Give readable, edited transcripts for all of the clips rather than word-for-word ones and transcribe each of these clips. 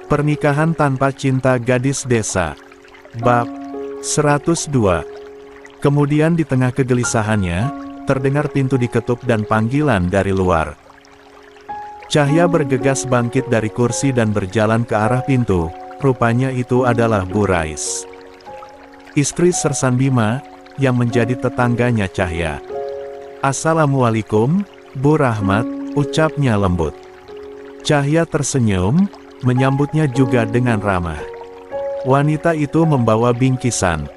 Pernikahan tanpa cinta gadis desa. Bab 102. Kemudian di tengah kegelisahannya, terdengar pintu diketuk dan panggilan dari luar. Cahya bergegas bangkit dari kursi dan berjalan ke arah pintu. Rupanya itu adalah Bu Rais, istri Sersan Bima, yang menjadi tetangganya Cahya. "Assalamualaikum, Bu Rahmat," ucapnya lembut. Cahya tersenyum, menyambutnya juga dengan ramah. Wanita itu membawa bingkisan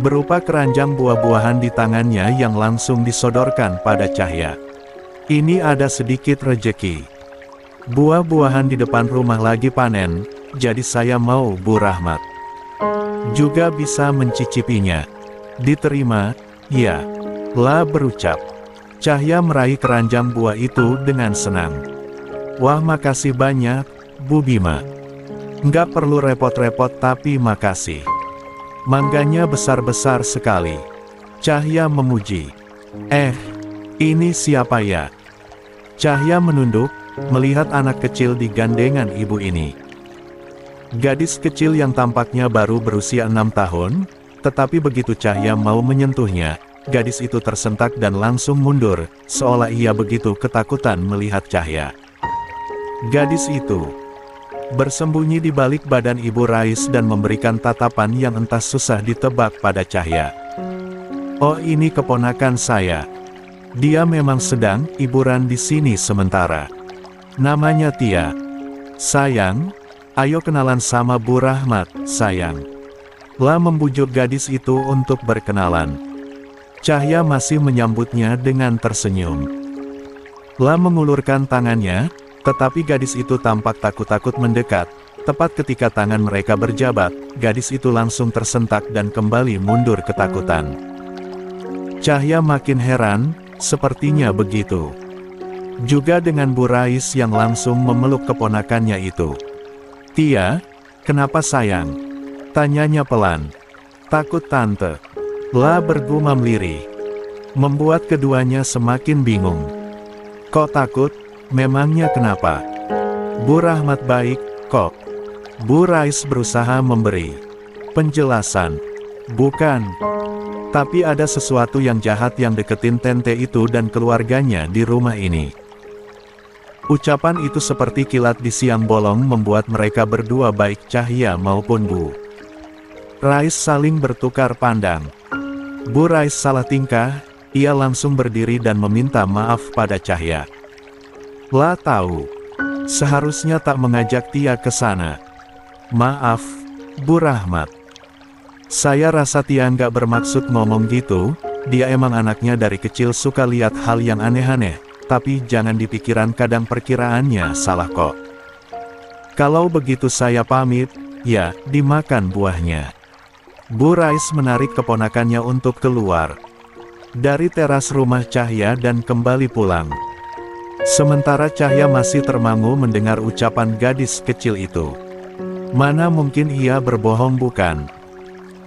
berupa keranjang buah-buahan di tangannya yang langsung disodorkan pada Cahya. "Ini ada sedikit rejeki. Buah-buahan di depan rumah lagi panen, jadi saya mau Bu Rahmat juga bisa mencicipinya." "Diterima, ya," lah berucap. Cahya meraih keranjang buah itu dengan senang. "Wah, makasih banyak, Bu Bima. Nggak perlu repot-repot tapi makasih. Mangganya besar-besar sekali." Cahya memuji. Ini siapa ya?" Cahya menunduk, melihat anak kecil di gandengan ibu ini. Gadis kecil yang tampaknya baru berusia 6 tahun, tetapi begitu Cahya mau menyentuhnya, gadis itu tersentak dan langsung mundur, seolah ia begitu ketakutan melihat Cahya. Gadis itu bersembunyi di balik badan Ibu Rais dan memberikan tatapan yang entah susah ditebak pada Cahya. "Oh, ini keponakan saya. Dia memang sedang liburan di sini sementara. Namanya Tia. Sayang, ayo kenalan sama Bu Rahmat, sayang." Lah membujuk gadis itu untuk berkenalan. Cahya masih menyambutnya dengan tersenyum. Lah mengulurkan tangannya, tetapi gadis itu tampak takut-takut mendekat. Tepat ketika tangan mereka berjabat, gadis itu langsung tersentak dan kembali mundur ketakutan. Cahya makin heran, sepertinya begitu juga dengan Bu Rais yang langsung memeluk keponakannya itu. "Tia, kenapa sayang?" tanyanya pelan. "Takut tante," lah bergumam lirih, membuat keduanya semakin bingung. "Kok takut? Memangnya kenapa?" "Bu Rahmat baik, kok." Bu Rais berusaha memberi penjelasan. "Bukan. Tapi ada sesuatu yang jahat yang deketin tente itu dan keluarganya di rumah ini." Ucapan itu seperti kilat di siang bolong membuat mereka berdua baik Cahya maupun Bu Rais saling bertukar pandang. Bu Rais salah tingkah, ia langsung berdiri dan meminta maaf pada Cahya. "Lah tahu, seharusnya tak mengajak Tia ke sana. Maaf, Bu Rahmat. Saya rasa Tia nggak bermaksud ngomong gitu, dia emang anaknya dari kecil suka lihat hal yang aneh-aneh, tapi jangan dipikiran kadang perkiraannya salah kok. Kalau begitu saya pamit, ya, dimakan buahnya." Bu Rais menarik keponakannya untuk keluar dari teras rumah Cahya dan kembali pulang. Sementara Cahya masih termangu mendengar ucapan gadis kecil itu. Mana mungkin ia berbohong, bukan?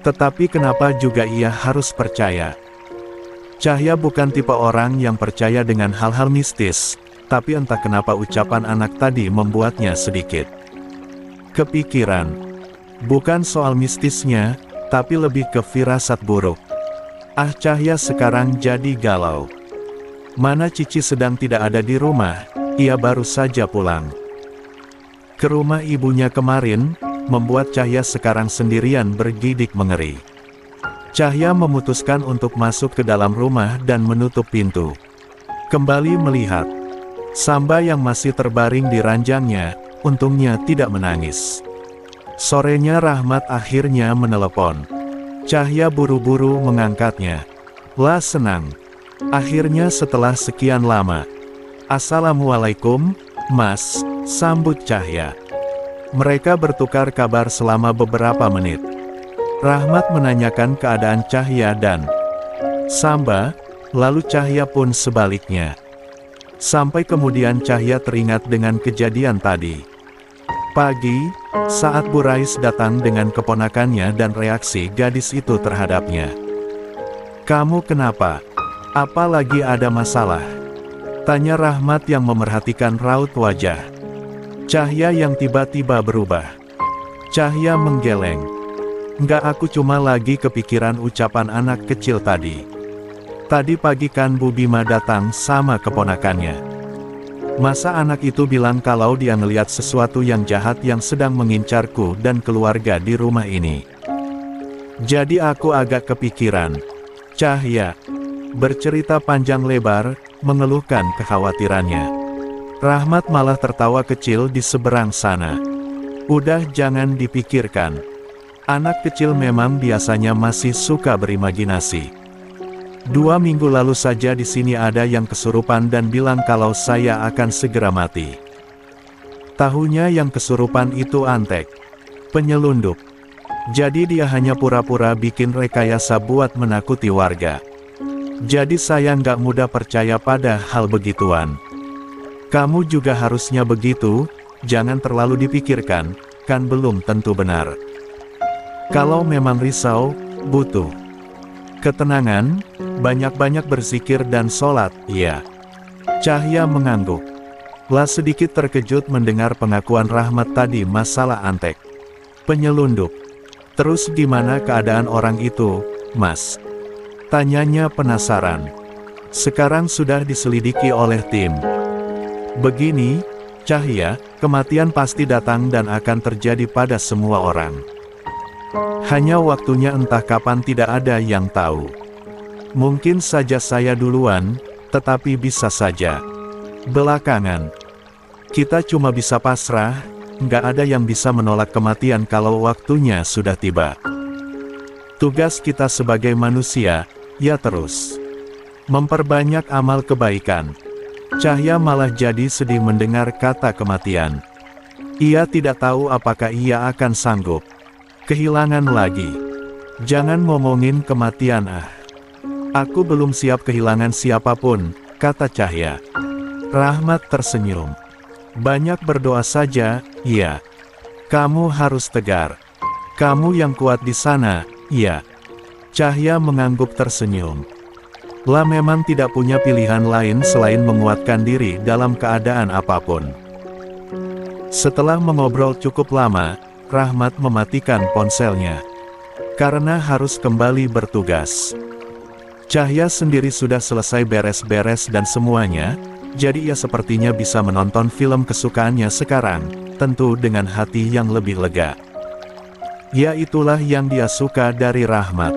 Tetapi kenapa juga ia harus percaya? Cahya bukan tipe orang yang percaya dengan hal-hal mistis, tapi entah kenapa ucapan anak tadi membuatnya sedikit kepikiran. Bukan soal mistisnya, tapi lebih ke firasat buruk. Cahya sekarang jadi galau. Mana Cici sedang tidak ada di rumah, ia baru saja pulang ke rumah ibunya kemarin, membuat Cahya sekarang sendirian bergidik mengeri. Cahya memutuskan untuk masuk ke dalam rumah dan menutup pintu. Kembali melihat Samba yang masih terbaring di ranjangnya, untungnya tidak menangis. Sorenya Rahmat akhirnya menelepon. Cahya buru-buru mengangkatnya. Lah senang. Akhirnya setelah sekian lama. "Assalamualaikum, Mas," sambut Cahya. Mereka bertukar kabar selama beberapa menit. Rahmat menanyakan keadaan Cahya dan Samba, lalu Cahya pun sebaliknya. Sampai kemudian Cahya teringat dengan kejadian tadi. Pagi, saat Bu Rais datang dengan keponakannya dan reaksi gadis itu terhadapnya. "Kamu kenapa? Apalagi ada masalah?" tanya Rahmat yang memerhatikan raut wajah Cahya yang tiba-tiba berubah. Cahya menggeleng. Enggak, aku cuma lagi kepikiran ucapan anak kecil tadi. Tadi pagi kan Bu Bima datang sama keponakannya. Masa anak itu bilang kalau dia ngelihat sesuatu yang jahat yang sedang mengincarku dan keluarga di rumah ini. Jadi aku agak kepikiran. Cahya bercerita panjang lebar, mengeluhkan kekhawatirannya. Rahmat malah tertawa kecil di seberang sana. Udah, jangan dipikirkan. Anak kecil memang biasanya masih suka berimajinasi. 2 minggu lalu saja di sini ada yang kesurupan dan bilang kalau saya akan segera mati. Tahunya yang kesurupan itu Antek, penyelundup. Jadi dia hanya pura-pura bikin rekayasa buat menakuti warga. Jadi saya nggak mudah percaya pada hal begituan. Kamu juga harusnya begitu, jangan terlalu dipikirkan, kan belum tentu benar. Kalau memang risau, butuh ketenangan, banyak-banyak berzikir dan sholat, ya. Cahya mengangguk. Lah sedikit terkejut mendengar pengakuan Rahmat tadi masalah Antek, penyelundup. Terus gimana keadaan orang itu, Mas? Tanyanya penasaran. Sekarang sudah diselidiki oleh tim. Begini, Cahya, kematian pasti datang dan akan terjadi pada semua orang. Hanya waktunya entah kapan tidak ada yang tahu. Mungkin saja saya duluan, tetapi bisa saja belakangan. Kita cuma bisa pasrah, nggak ada yang bisa menolak kematian kalau waktunya sudah tiba. Tugas kita sebagai manusia, ya terus memperbanyak amal kebaikan. Cahya malah jadi sedih mendengar kata kematian. Ia tidak tahu apakah ia akan sanggup kehilangan lagi. Jangan ngomongin kematian ah. Aku belum siap kehilangan siapapun, kata Cahya. Rahmat tersenyum. Banyak berdoa saja, ya. Kamu harus tegar. Kamu yang kuat di sana, ya. Cahya mengangguk tersenyum. Lah memang tidak punya pilihan lain selain menguatkan diri dalam keadaan apapun. Setelah mengobrol cukup lama, Rahmat mematikan ponselnya. Karena harus kembali bertugas. Cahya sendiri sudah selesai beres-beres dan semuanya, jadi ia sepertinya bisa menonton film kesukaannya sekarang, tentu dengan hati yang lebih lega. Ya, itulah yang dia suka dari Rahmat.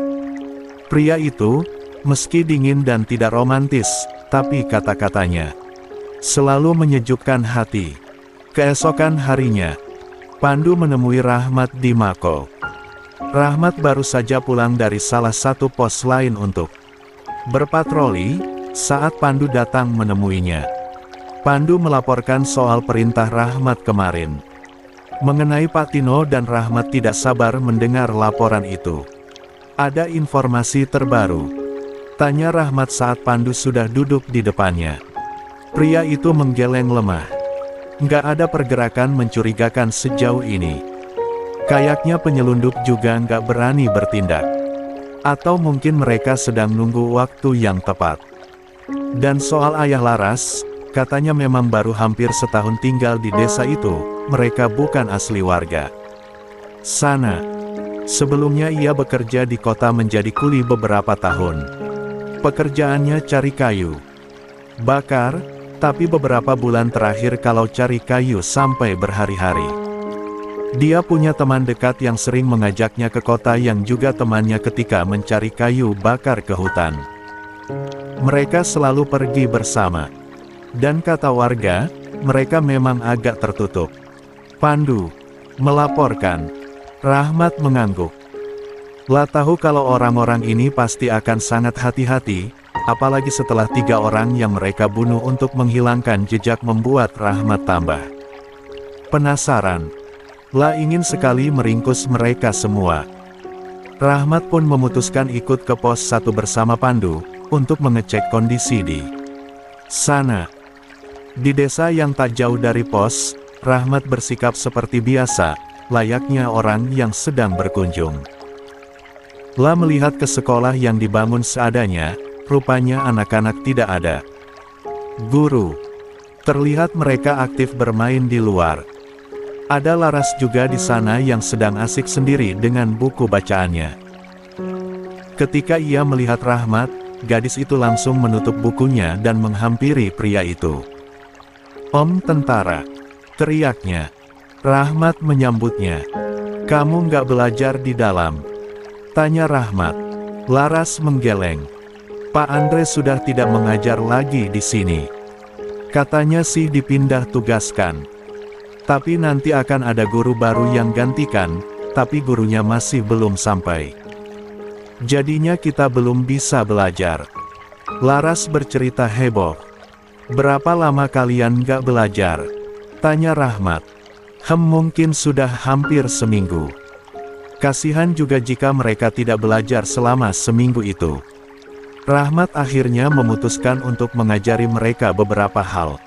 Pria itu, meski dingin dan tidak romantis, tapi kata-katanya selalu menyejukkan hati. Keesokan harinya, Pandu menemui Rahmat di Mako. Rahmat baru saja pulang dari salah satu pos lain untuk berpatroli, saat Pandu datang menemuinya. Pandu melaporkan soal perintah Rahmat kemarin. Mengenai Pak Tino dan Rahmat tidak sabar mendengar laporan itu. Ada informasi terbaru? Tanya Rahmat saat Pandu sudah duduk di depannya. Pria itu menggeleng lemah. Nggak ada pergerakan mencurigakan sejauh ini. Kayaknya penyelundup juga nggak berani bertindak. Atau mungkin mereka sedang nunggu waktu yang tepat. Dan soal Ayah Laras, katanya memang baru hampir setahun tinggal di desa itu, mereka bukan asli warga sana. Sebelumnya ia bekerja di kota menjadi kuli beberapa tahun. Pekerjaannya cari kayu bakar, tapi beberapa bulan terakhir kalau cari kayu sampai berhari-hari. Dia punya teman dekat yang sering mengajaknya ke kota yang juga temannya ketika mencari kayu bakar ke hutan. Mereka selalu pergi bersama. Dan kata warga, mereka memang agak tertutup. Pandu melaporkan. Rahmat mengangguk. Lah tahu kalau orang-orang ini pasti akan sangat hati-hati, apalagi setelah 3 orang yang mereka bunuh untuk menghilangkan jejak membuat Rahmat tambah penasaran. Lah ingin sekali meringkus mereka semua. Rahmat pun memutuskan ikut ke pos 1 bersama Pandu, untuk mengecek kondisi di sana. Di desa yang tak jauh dari pos, Rahmat bersikap seperti biasa, layaknya orang yang sedang berkunjung. Lah melihat ke sekolah yang dibangun seadanya, rupanya anak-anak tidak ada guru. Terlihat mereka aktif bermain di luar. Ada Laras juga di sana yang sedang asik sendiri dengan buku bacaannya. Ketika ia melihat Rahmat, gadis itu langsung menutup bukunya dan menghampiri pria itu. "Om tentara," teriaknya. Rahmat menyambutnya. "Kamu nggak belajar di dalam?" tanya Rahmat. Laras menggeleng. "Pak Andre sudah tidak mengajar lagi di sini. Katanya sih dipindah tugaskan. Tapi nanti akan ada guru baru yang gantikan, tapi gurunya masih belum sampai. Jadinya kita belum bisa belajar." Laras bercerita heboh. "Berapa lama kalian nggak belajar?" tanya Rahmat. Mungkin sudah hampir seminggu. Kasihan juga jika mereka tidak belajar selama seminggu itu." Rahmat akhirnya memutuskan untuk mengajari mereka beberapa hal.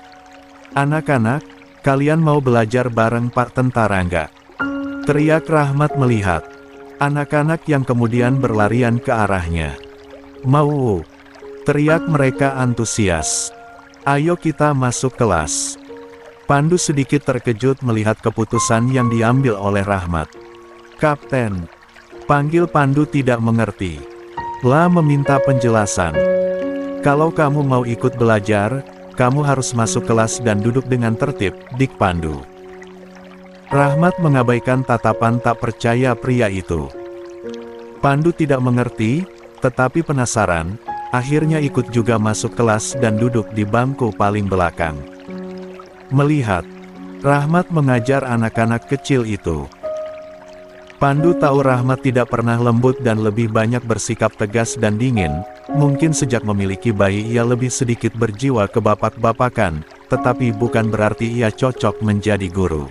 "Anak-anak, kalian mau belajar bareng Pak Tentara nggak?" teriak Rahmat melihat anak-anak yang kemudian berlarian ke arahnya. "Mau!" teriak mereka antusias. "Ayo kita masuk kelas." Pandu sedikit terkejut melihat keputusan yang diambil oleh Rahmat. "Kapten," panggil Pandu tidak mengerti. "La meminta penjelasan. Kalau kamu mau ikut belajar, kamu harus masuk kelas dan duduk dengan tertib, dik Pandu." Rahmat mengabaikan tatapan tak percaya pria itu. Pandu tidak mengerti, tetapi penasaran, akhirnya ikut juga masuk kelas dan duduk di bangku paling belakang. Melihat Rahmat mengajar anak-anak kecil itu, Pandu tahu Rahmat tidak pernah lembut dan lebih banyak bersikap tegas dan dingin. Mungkin sejak memiliki bayi ia lebih sedikit berjiwa kebapak-bapakan, tetapi bukan berarti ia cocok menjadi guru.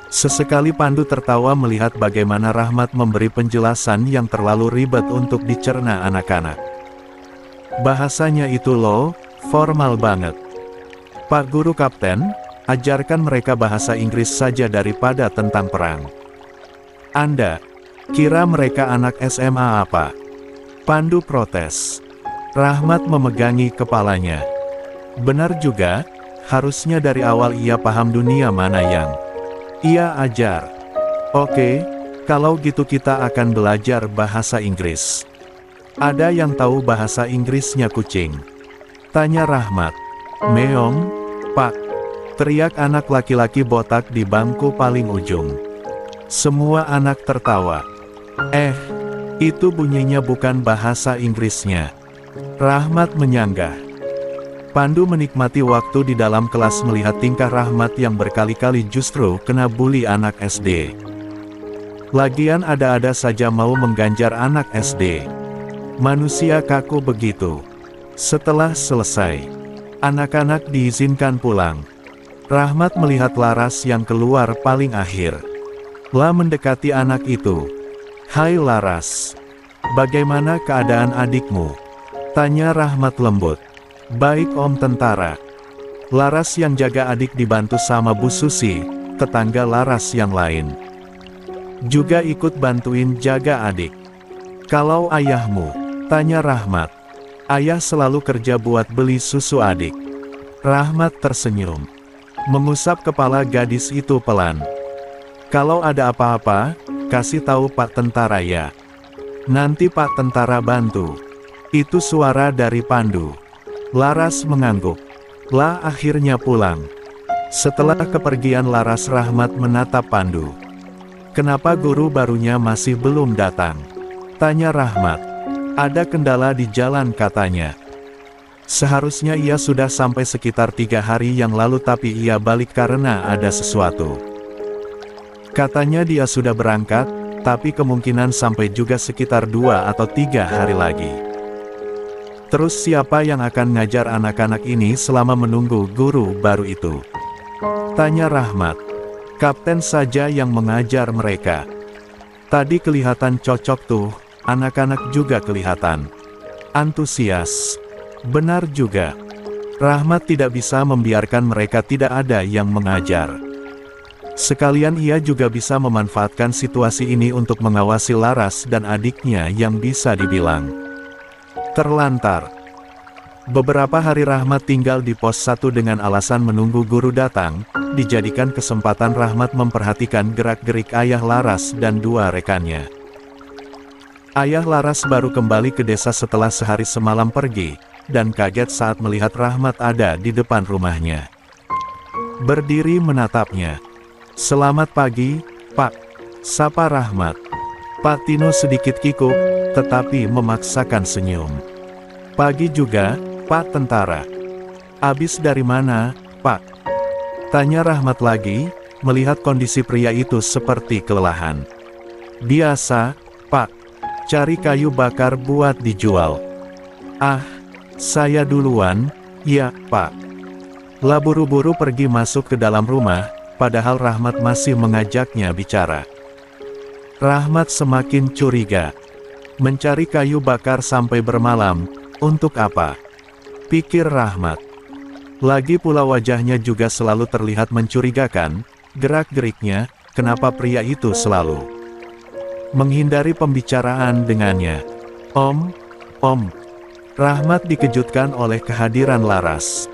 Sesekali Pandu tertawa melihat bagaimana Rahmat memberi penjelasan yang terlalu ribet untuk dicerna anak-anak. Bahasanya itu loh, formal banget. "Pak Guru Kapten, ajarkan mereka bahasa Inggris saja daripada tentang perang." "Anda kira mereka anak SMA apa?" Pandu protes. Rahmat memegangi kepalanya. Benar juga, harusnya dari awal ia paham dunia mana yang ia ajar. "Oke, kalau gitu kita akan belajar bahasa Inggris. Ada yang tahu bahasa Inggrisnya kucing?" tanya Rahmat. "Meong, Pak," teriak anak laki-laki botak di bangku paling ujung. Semua anak tertawa. Itu bunyinya bukan bahasa Inggrisnya." Rahmat menyanggah. Pandu menikmati waktu di dalam kelas melihat tingkah Rahmat yang berkali-kali justru kena bully anak SD. Lagian ada-ada saja mau mengganjar anak SD. Manusia kaku begitu. Setelah selesai, anak-anak diizinkan pulang. Rahmat melihat Laras yang keluar paling akhir. La mendekati anak itu. "Hai Laras, bagaimana keadaan adikmu?" tanya Rahmat lembut. "Baik Om Tentara." Laras yang jaga adik dibantu sama Bu Susi, tetangga Laras yang lain. Juga ikut bantuin jaga adik. "Kalau ayahmu?" tanya Rahmat. "Ayah selalu kerja buat beli susu adik." Rahmat tersenyum. Mengusap kepala gadis itu pelan. "Kalau ada apa-apa, kasih tahu Pak Tentara ya. Nanti Pak Tentara bantu." Itu suara dari Pandu. Laras mengangguk. La akhirnya pulang. Setelah kepergian Laras, Rahmat menatap Pandu. "Kenapa guru barunya masih belum datang?" tanya Rahmat. "Ada kendala di jalan katanya. Seharusnya ia sudah sampai sekitar 3 hari yang lalu tapi ia balik karena ada sesuatu. Katanya dia sudah berangkat, tapi kemungkinan sampai juga sekitar 2 atau 3 hari lagi." "Terus siapa yang akan ngajar anak-anak ini selama menunggu guru baru itu?" tanya Rahmat. "Kapten saja yang mengajar mereka. Tadi kelihatan cocok tuh, anak-anak juga kelihatan antusias." Benar juga. Rahmat tidak bisa membiarkan mereka tidak ada yang mengajar. Sekalian ia juga bisa memanfaatkan situasi ini untuk mengawasi Laras dan adiknya yang bisa dibilang terlantar. Beberapa hari Rahmat tinggal di pos 1 dengan alasan menunggu guru datang, dijadikan kesempatan Rahmat memperhatikan gerak-gerik ayah Laras dan dua rekannya. Ayah Laras baru kembali ke desa setelah sehari semalam pergi, dan kaget saat melihat Rahmat ada di depan rumahnya. Berdiri menatapnya. "Selamat pagi, Pak," sapa Rahmat. Pak Tino sedikit kikuk, tetapi memaksakan senyum. "Pagi juga, Pak Tentara. Abis dari mana, Pak?" tanya Rahmat lagi, melihat kondisi pria itu seperti kelelahan. "Biasa, Pak. Cari kayu bakar buat dijual." "Ah, saya duluan, ya, Pak." Lah buru-buru pergi masuk ke dalam rumah, padahal Rahmat masih mengajaknya bicara. Rahmat semakin curiga. Mencari kayu bakar sampai bermalam, untuk apa? Pikir Rahmat. Lagi pula wajahnya juga selalu terlihat mencurigakan, gerak-geriknya, kenapa pria itu selalu menghindari pembicaraan dengannya. Om. Rahmat dikejutkan oleh kehadiran Laras.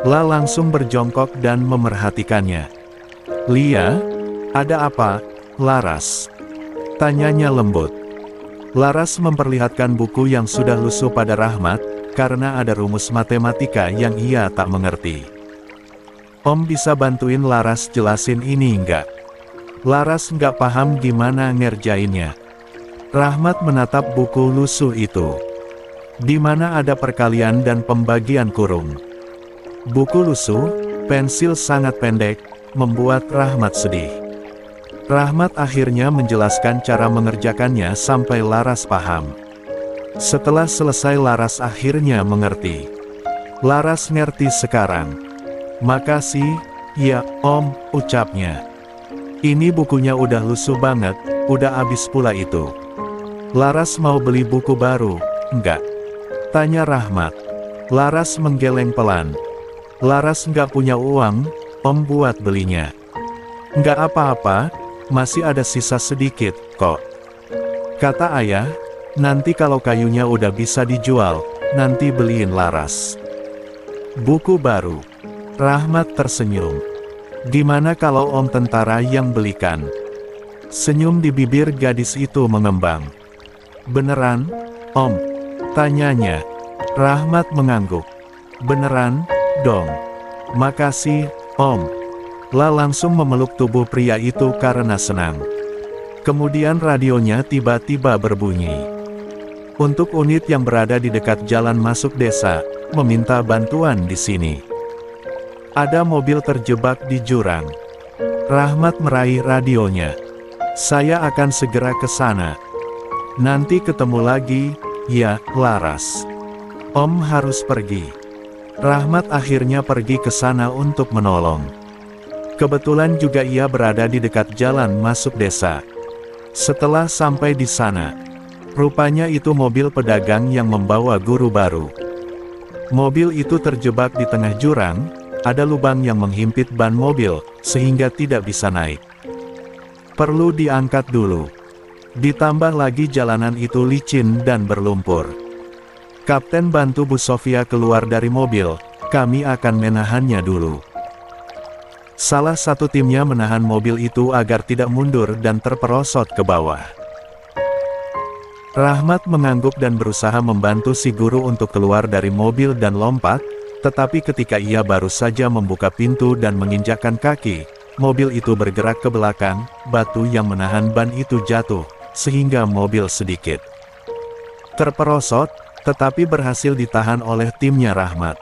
La langsung berjongkok dan memerhatikannya. "Lia, ada apa, Laras?" tanyanya lembut. Laras memperlihatkan buku yang sudah lusuh pada Rahmat, karena ada rumus matematika yang ia tak mengerti. "Om bisa bantuin Laras jelasin ini enggak?" Laras nggak paham gimana ngerjainnya. Rahmat menatap buku lusuh itu, di mana ada perkalian dan pembagian kurung. Buku lusuh, pensil sangat pendek, membuat Rahmat sedih. Rahmat akhirnya menjelaskan cara mengerjakannya sampai Laras paham. Setelah selesai Laras akhirnya mengerti. Laras ngerti sekarang. "Makasih, ya, Om," ucapnya. "Ini bukunya udah lusuh banget, udah habis pula itu." "Laras mau beli buku baru, enggak?" tanya Rahmat. Laras menggeleng pelan. "Laras nggak punya uang, Om, buat belinya." "Nggak apa-apa, masih ada sisa sedikit, kok," kata ayah. "Nanti kalau kayunya udah bisa dijual, nanti beliin Laras buku baru." Rahmat tersenyum. "Gimana kalau Om Tentara yang belikan?" Senyum di bibir gadis itu mengembang. "Beneran, Om?" tanyanya. Rahmat mengangguk. "Beneran, dong. Makasih, Om." La langsung memeluk tubuh pria itu karena senang. Kemudian radionya tiba-tiba berbunyi. Untuk unit yang berada di dekat jalan masuk desa, meminta bantuan di sini. Ada mobil terjebak di jurang. Rahmat meraih radionya. "Saya akan segera ke sana. Nanti ketemu lagi, ya, Laras." "Om harus pergi." Rahmat akhirnya pergi ke sana untuk menolong. Kebetulan juga ia berada di dekat jalan masuk desa. Setelah sampai di sana, rupanya itu mobil pedagang yang membawa guru baru. Mobil itu terjebak di tengah jurang, ada lubang yang menghimpit ban mobil, sehingga tidak bisa naik. Perlu diangkat dulu. Ditambah lagi jalanan itu licin dan berlumpur. "Kapten bantu Bu Sofia keluar dari mobil, kami akan menahannya dulu." Salah satu timnya menahan mobil itu agar tidak mundur dan terperosot ke bawah. Rahmat mengangguk dan berusaha membantu si guru untuk keluar dari mobil dan lompat, tetapi ketika ia baru saja membuka pintu dan menginjakkan kaki, mobil itu bergerak ke belakang, batu yang menahan ban itu jatuh, sehingga mobil sedikit terperosot, tetapi berhasil ditahan oleh timnya Rahmat.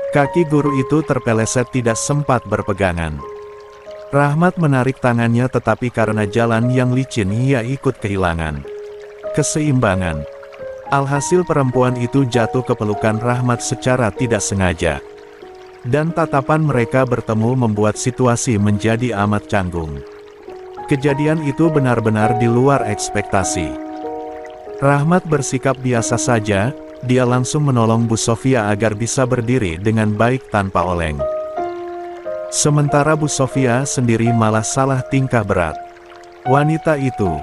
Kaki guru itu terpeleset tidak sempat berpegangan. Rahmat menarik tangannya tetapi karena jalan yang licin ia ikut kehilangan keseimbangan. Alhasil perempuan itu jatuh ke pelukan Rahmat secara tidak sengaja. Dan tatapan mereka bertemu membuat situasi menjadi amat canggung. Kejadian itu benar-benar di luar ekspektasi. Rahmat bersikap biasa saja, dia langsung menolong Bu Sofia agar bisa berdiri dengan baik tanpa oleng. Sementara Bu Sofia sendiri malah salah tingkah berat. Wanita itu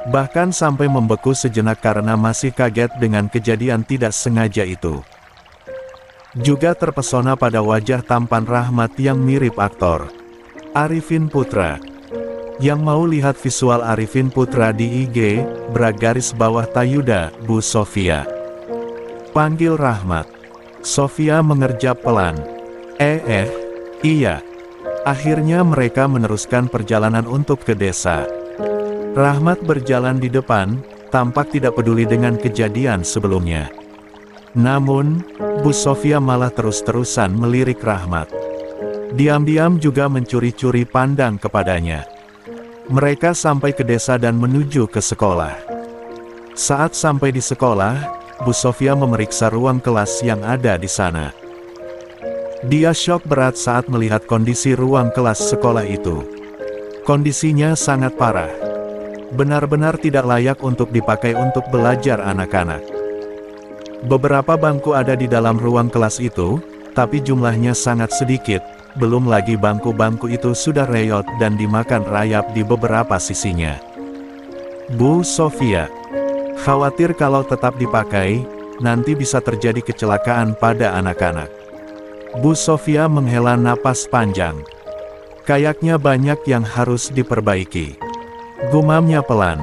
bahkan sampai membeku sejenak karena masih kaget dengan kejadian tidak sengaja itu. Juga terpesona pada wajah tampan Rahmat yang mirip aktor Arifin Putra. Yang mau lihat visual Arifin Putra di IG, _Tayuda, Bu Sofia. Panggil Rahmat. Sofia mengerjap pelan. Iya. Akhirnya mereka meneruskan perjalanan untuk ke desa. Rahmat berjalan di depan, tampak tidak peduli dengan kejadian sebelumnya. Namun, Bu Sofia malah terus-terusan melirik Rahmat. Diam-diam juga mencuri-curi pandang kepadanya. Mereka sampai ke desa dan menuju ke sekolah. Saat sampai di sekolah, Bu Sofia memeriksa ruang kelas yang ada di sana. Dia syok berat saat melihat kondisi ruang kelas sekolah itu. Kondisinya sangat parah. Benar-benar tidak layak untuk dipakai untuk belajar anak-anak. Beberapa bangku ada di dalam ruang kelas itu, tapi jumlahnya sangat sedikit. Belum lagi bangku-bangku itu sudah reot dan dimakan rayap di beberapa sisinya. Bu Sofia khawatir kalau tetap dipakai, nanti bisa terjadi kecelakaan pada anak-anak. Bu Sofia menghela napas panjang. Kayaknya banyak yang harus diperbaiki. Gumamnya pelan.